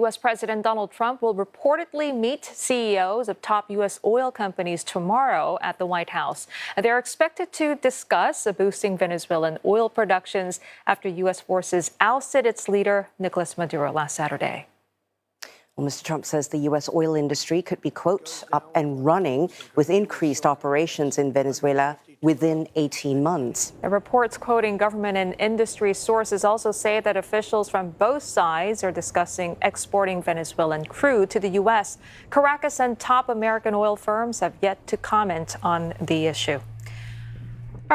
U.S. President Donald Trump will reportedly meet CEOs of top U.S. oil companies tomorrow at the White House. They're expected to discuss boosting Venezuelan oil productions after U.S. forces ousted its leader, Nicolas Maduro, last Saturday. Well, Mr. Trump says the U.S. oil industry could be, quote, up and running with increased operations in Venezuela within 18 months. The reports quoting government and industry sources also say that officials from both sides are discussing exporting Venezuelan crude to the U.S. Caracas and top American oil firms have yet to comment on the issue.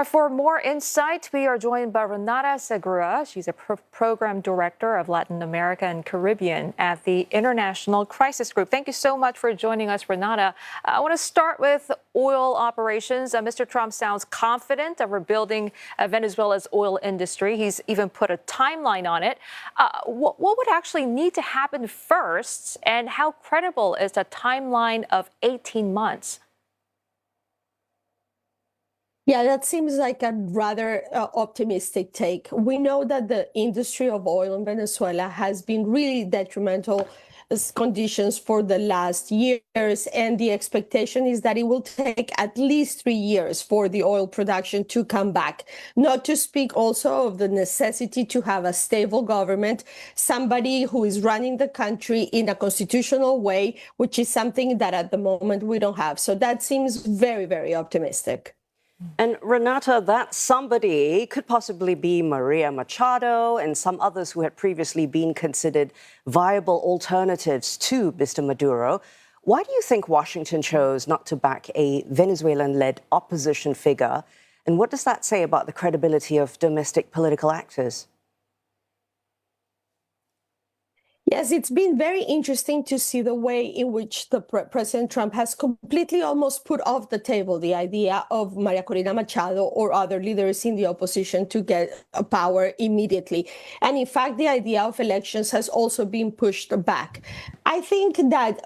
For more insight, we are joined by Renata Segura. She's a program director of Latin America and Caribbean at the International Crisis Group. Thank you so much for joining us, Renata. I want to start with oil operations. Mr. Trump sounds confident of rebuilding Venezuela's oil industry. He's even put a timeline on it. What would actually need to happen first, and how credible is a timeline of 18 months? Yeah, that seems like a rather optimistic take. We know that the industry of oil in Venezuela has been really detrimental conditions for the last years, and the expectation is that it will take at least 3 years for the oil production to come back. Not to speak also of the necessity to have a stable government, somebody who is running the country in a constitutional way, which is something that at the moment we don't have. So that seems very, very optimistic. And Renata, that somebody could possibly be Maria Machado and some others who had previously been considered viable alternatives to Mr. Maduro. Why do you think Washington chose not to back a Venezuelan-led opposition figure? And what does that say about the credibility of domestic political actors? Yes, it's been very interesting to see the way in which the President Trump has completely almost put off the table the idea of Maria Corina Machado or other leaders in the opposition to get power immediately. And in fact, the idea of elections has also been pushed back. I think that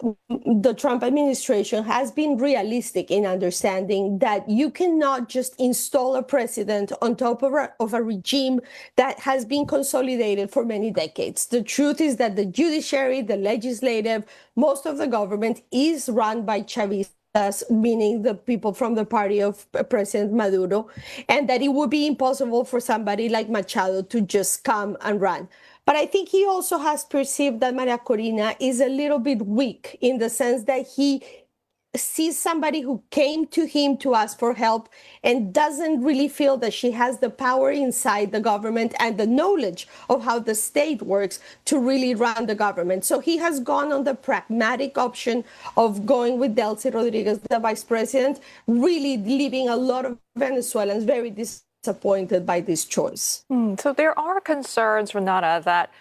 the Trump administration has been realistic in understanding that you cannot just install a president on top of a regime that has been consolidated for many decades. The truth is that the judiciary, the legislative, most of the government is run by Chavistas, meaning the people from the party of President Maduro, and that it would be impossible for somebody like Machado to just come and run. But I think he also has perceived that Maria Corina is a little bit weak in the sense that he sees somebody who came to him to ask for help and doesn't really feel that she has the power inside the government and the knowledge of how the state works to really run the government. So he has gone on the pragmatic option of going with Delcy Rodriguez, the vice president, really leaving a lot of Venezuelans very disappointed by this choice. So there are concerns, Renata, that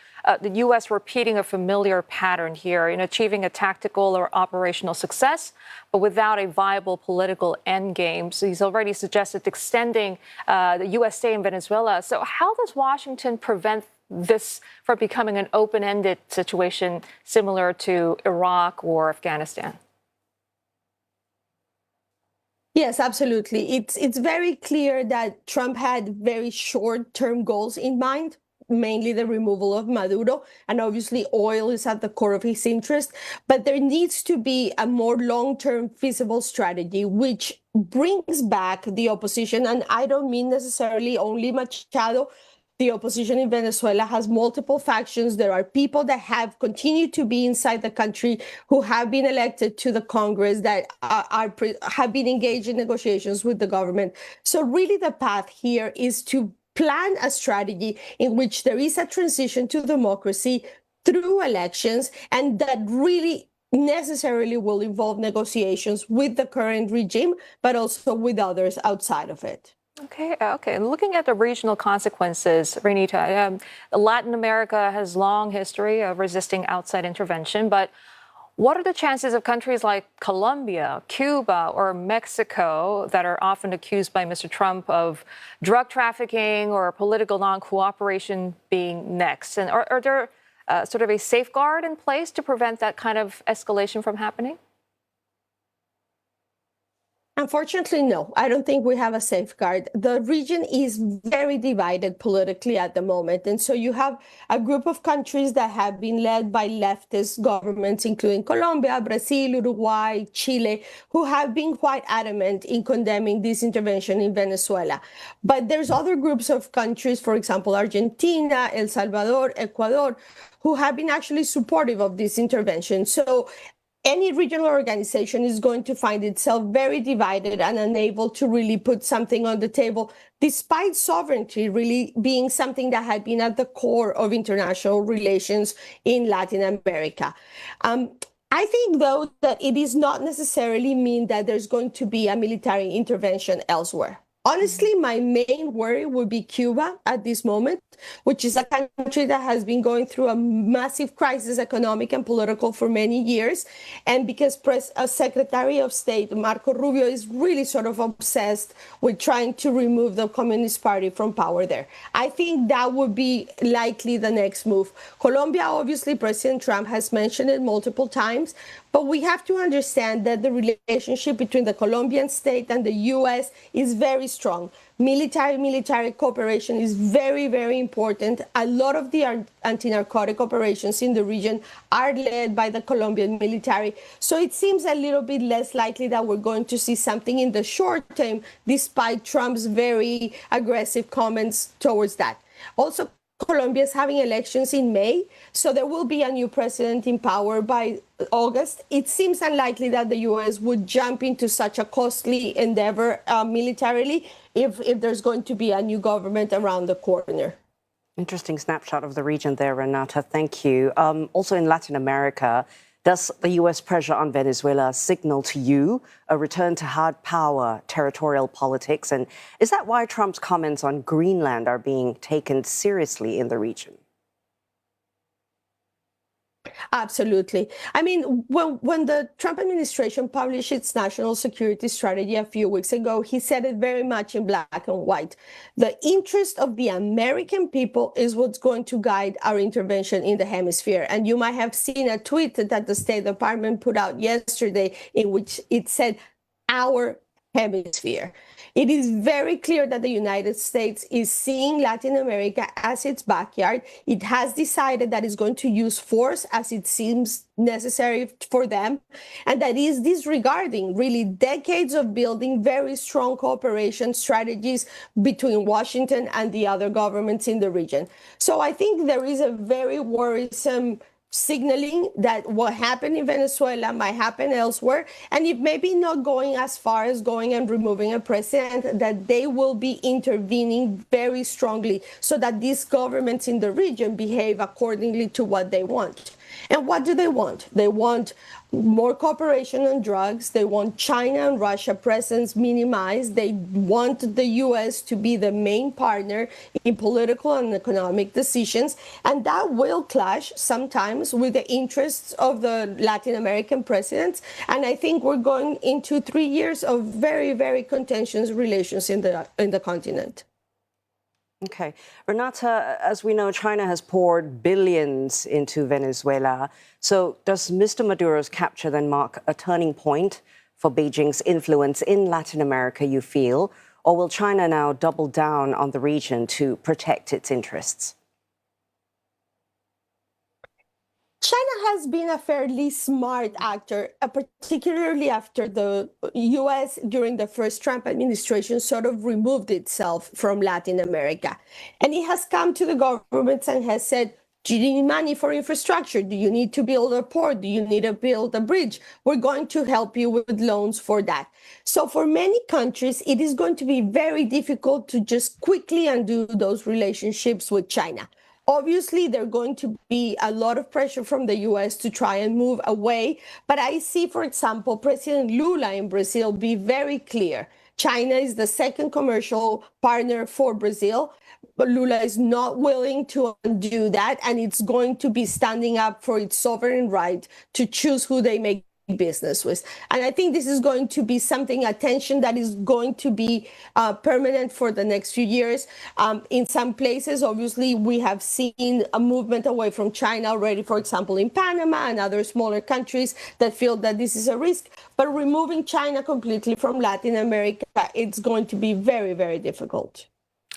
the U.S. repeating a familiar pattern here in achieving a tactical or operational success, but without a viable political endgame. So he's already suggested extending the U.S. stay in Venezuela. So how does Washington prevent this from becoming an open-ended situation similar to Iraq or Afghanistan? Yes, absolutely. It's very clear that Trump had very short-term goals in mind, mainly the removal of Maduro, and obviously oil is at the core of his interest. But there needs to be a more long-term feasible strategy, which brings back the opposition. And I don't mean necessarily only Machado. The opposition in Venezuela has multiple factions. There are people that have continued to be inside the country who have been elected to the Congress that have been engaged in negotiations with the government. So really the path here is to plan a strategy in which there is a transition to democracy through elections, and that really necessarily will involve negotiations with the current regime, but also with others outside of it. Okay. Looking at the regional consequences, Renita, Latin America has long history of resisting outside intervention, but what are the chances of countries like Colombia, Cuba, or Mexico that are often accused by Mr. Trump of drug trafficking or political non-cooperation being next? And are there sort of a safeguard in place to prevent that kind of escalation from happening? Unfortunately, no. I don't think we have a safeguard. The region is very divided politically at the moment. And so you have a group of countries that have been led by leftist governments, including Colombia, Brazil, Uruguay, Chile, who have been quite adamant in condemning this intervention in Venezuela. But there's other groups of countries, for example, Argentina, El Salvador, Ecuador, who have been actually supportive of this intervention. So any regional organization is going to find itself very divided and unable to really put something on the table, despite sovereignty really being something that had been at the core of international relations in Latin America. I think, though, that it does not necessarily mean that there's going to be a military intervention elsewhere. Honestly, my main worry would be Cuba at this moment, which is a country that has been going through a massive crisis, economic and political, for many years. And because Secretary of State Marco Rubio is really sort of obsessed with trying to remove the Communist Party from power there. I think that would be likely the next move. Colombia, obviously, President Trump has mentioned it multiple times, but we have to understand that the relationship between the Colombian state and the U.S. is very strong. Military cooperation is very, very important. A lot of the anti-narcotic operations in the region are led by the Colombian military. So it seems a little bit less likely that we're going to see something in the short term, despite Trump's very aggressive comments towards that. Also, Colombia is having elections in May, so there will be a new president in power by August. It seems unlikely that the U.S. would jump into such a costly endeavor militarily if there's going to be a new government around the corner. Interesting snapshot of the region there, Renata. Thank you. Also in Latin America, does the U.S. pressure on Venezuela signal to you a return to hard power, territorial politics? And is that why Trump's comments on Greenland are being taken seriously in the region? Absolutely. I mean, when the Trump administration published its national security strategy a few weeks ago, he said it very much in black and white. The interest of the American people is what's going to guide our intervention in the hemisphere. And you might have seen a tweet that the State Department put out yesterday in which it said, our hemisphere. It is very clear that the United States is seeing Latin America as its backyard. It has decided that it's going to use force as it seems necessary for them, and that is disregarding really decades of building very strong cooperation strategies between Washington and the other governments in the region. So I think there is a very worrisome signaling that what happened in Venezuela might happen elsewhere, and if maybe not going as far as going and removing a president, that they will be intervening very strongly so that these governments in the region behave accordingly to what they want. And what do they want? They want more cooperation on drugs. They want China and Russia presence minimized. They want the U.S. to be the main partner in political and economic decisions. And that will clash sometimes with the interests of the Latin American presidents. And I think we're going into 3 years of very, very contentious relations in the continent. Okay. Renata, as we know, China has poured billions into Venezuela. So does Mr. Maduro's capture then mark a turning point for Beijing's influence in Latin America, you feel? Or will China now double down on the region to protect its interests? China has been a fairly smart actor, particularly after the U.S. during the first Trump administration sort of removed itself from Latin America. And it has come to the governments and has said, do you need money for infrastructure? Do you need to build a port? Do you need to build a bridge? We're going to help you with loans for that. So for many countries, it is going to be very difficult to just quickly undo those relationships with China. Obviously, there's going to be a lot of pressure from the U.S. to try and move away. But I see, for example, President Lula in Brazil be very clear. China is the second commercial partner for Brazil. But Lula is not willing to undo that, and it's going to be standing up for its sovereign right to choose who they make business with. And I think this is going to be something, a tension that is going to be permanent for the next few years. In some places, obviously, we have seen a movement away from China already, for example, in Panama and other smaller countries that feel that this is a risk. But removing China completely from Latin America, it's going to be very, very difficult.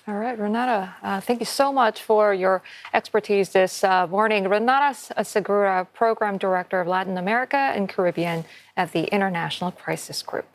All right, Renata, thank you so much for your expertise this morning. Renata Segura, Program Director of Latin America and Caribbean at the International Crisis Group.